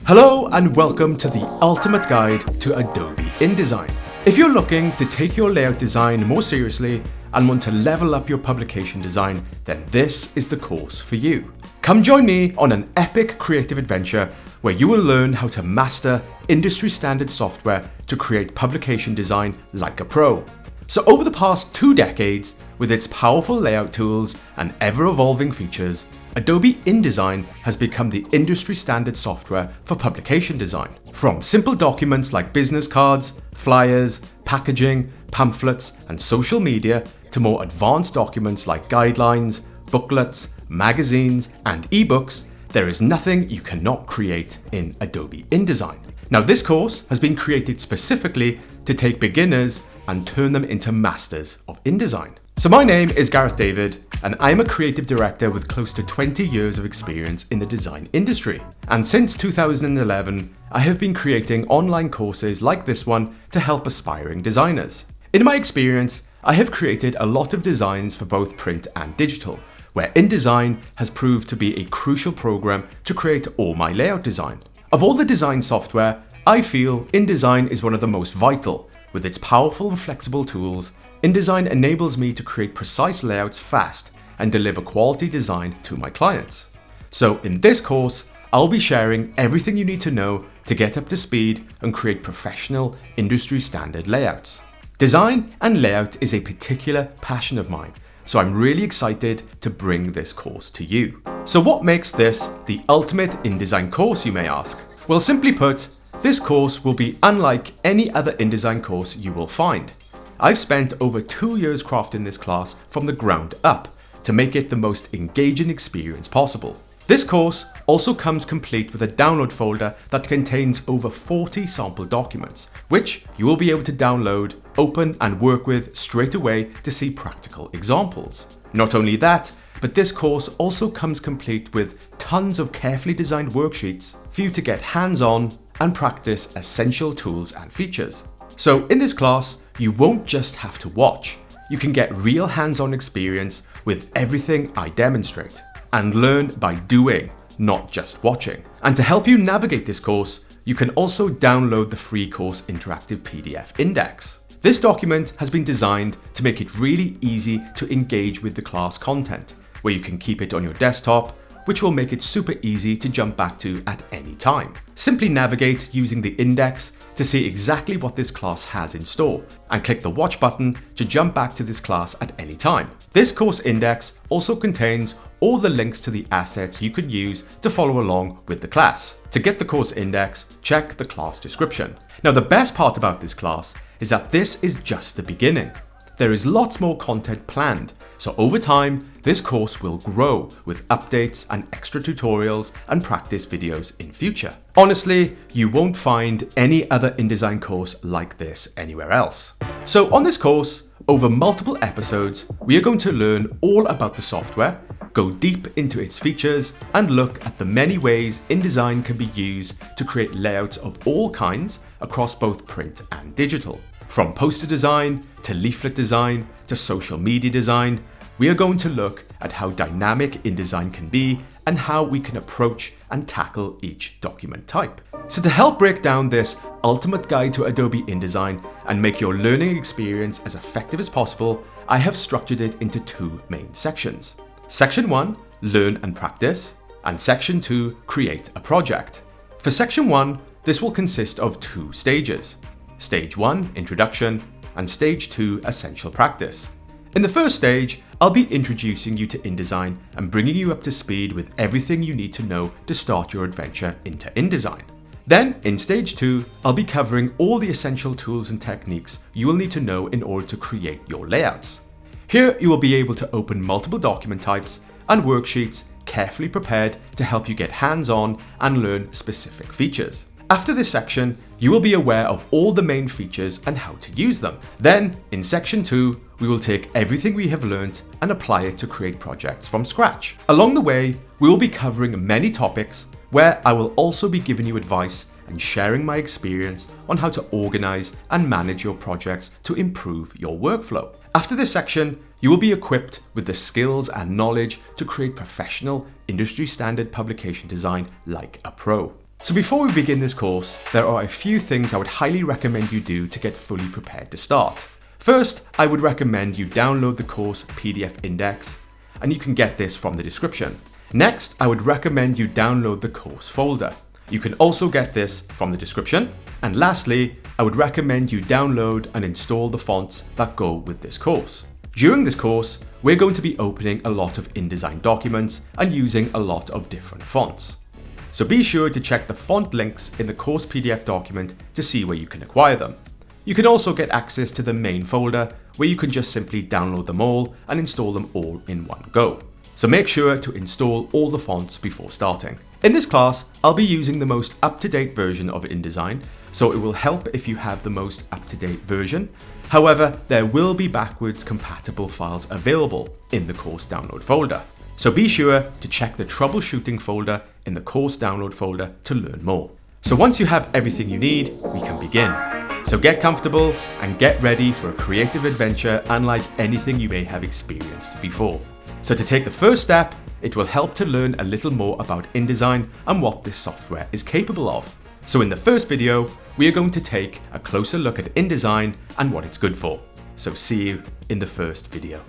Hello and welcome to the ultimate guide to Adobe InDesign. If you're looking to take your layout design more seriously and want to level up your publication design, then this is the course for you. Come join me on an epic creative adventure where you will learn how to master industry standard software to create publication design like a pro. So over the past 2 decades, with its powerful layout tools and ever-evolving features, Adobe InDesign has become the industry standard software for publication design. From simple documents like business cards, flyers, packaging, pamphlets, and social media to more advanced documents like guidelines, booklets, magazines, and ebooks, there is nothing you cannot create in Adobe InDesign. Now, this course has been created specifically to take beginners and turn them into masters of InDesign. So my name is Gareth David, and I'm a creative director with close to 20 years of experience in the design industry. And since 2011, I have been creating online courses like this one to help aspiring designers. In my experience, I have created a lot of designs for both print and digital, where InDesign has proved to be a crucial program to create all my layout design. Of all the design software, I feel InDesign is one of the most vital. With its powerful and flexible tools, InDesign enables me to create precise layouts fast and deliver quality design to my clients. So in this course, I'll be sharing everything you need to know to get up to speed and create professional industry standard layouts. Design and layout is a particular passion of mine, so I'm really excited to bring this course to you. So what makes this the ultimate InDesign course, you may ask? Well, simply put, this course will be unlike any other InDesign course you will find. I've spent over 2 years crafting this class from the ground up to make it the most engaging experience possible. This course also comes complete with a download folder that contains over 40 sample documents, which you will be able to download, open and work with straight away to see practical examples. Not only that, but this course also comes complete with tons of carefully designed worksheets for you to get hands-on and practice essential tools and features. So in this class, you won't just have to watch. You can get real hands-on experience with everything I demonstrate and learn by doing, not just watching. And to help you navigate this course, you can also download the free course interactive PDF index. This document has been designed to make it really easy to engage with the class content, where you can keep it on your desktop, which will make it super easy to jump back to at any time. Simply navigate using the index to see exactly what this class has in store, and click the watch button to jump back to this class at any time. This course index also contains all the links to the assets you could use to follow along with the class. To get the course index, check the class description. Now, the best part about this class is that this is just the beginning. There is lots more content planned, so over time, this course will grow with updates and extra tutorials and practice videos in future. Honestly, you won't find any other InDesign course like this anywhere else. So on this course, over multiple episodes, we are going to learn all about the software, go deep into its features, and look at the many ways InDesign can be used to create layouts of all kinds across both print and digital. From poster design to leaflet design to social media design, we are going to look at how dynamic InDesign can be and how we can approach and tackle each document type. So to help break down this ultimate guide to Adobe InDesign and make your learning experience as effective as possible, I have structured it into 2 main sections. Section 1, Learn and Practice, and Section 2, Create a Project. For Section 1, this will consist of 2 stages. Stage 1, Introduction, and Stage 2, Essential Practice. In the first stage, I'll be introducing you to InDesign and bringing you up to speed with everything you need to know to start your adventure into InDesign. Then, in Stage 2, I'll be covering all the essential tools and techniques you will need to know in order to create your layouts. Here, you will be able to open multiple document types and worksheets carefully prepared to help you get hands-on and learn specific features. After this section, you will be aware of all the main features and how to use them. Then, in Section 2, we will take everything we have learned and apply it to create projects from scratch. Along the way, we will be covering many topics where I will also be giving you advice and sharing my experience on how to organize and manage your projects to improve your workflow. After this section, you will be equipped with the skills and knowledge to create professional, industry standard publication design like a pro. So before we begin this course, there are a few things I would highly recommend you do to get fully prepared to start. First, I would recommend you download the course PDF index, and you can get this from the description. Next, I would recommend you download the course folder. You can also get this from the description. And lastly, I would recommend you download and install the fonts that go with this course. During this course, we're going to be opening a lot of InDesign documents and using a lot of different fonts. So be sure to check the font links in the course PDF document to see where you can acquire them. You can also get access to the main folder where you can just simply download them all and install them all in one go. So make sure to install all the fonts before starting. In this class, I'll be using the most up-to-date version of InDesign, so it will help if you have the most up-to-date version. However, there will be backwards compatible files available in the course download folder. So be sure to check the troubleshooting folder in the course download folder to learn more. So once you have everything you need, we can begin. So get comfortable and get ready for a creative adventure unlike anything you may have experienced before. So to take the first step, it will help to learn a little more about InDesign and what this software is capable of. So in the first video, we are going to take a closer look at InDesign and what it's good for. So see you in the first video.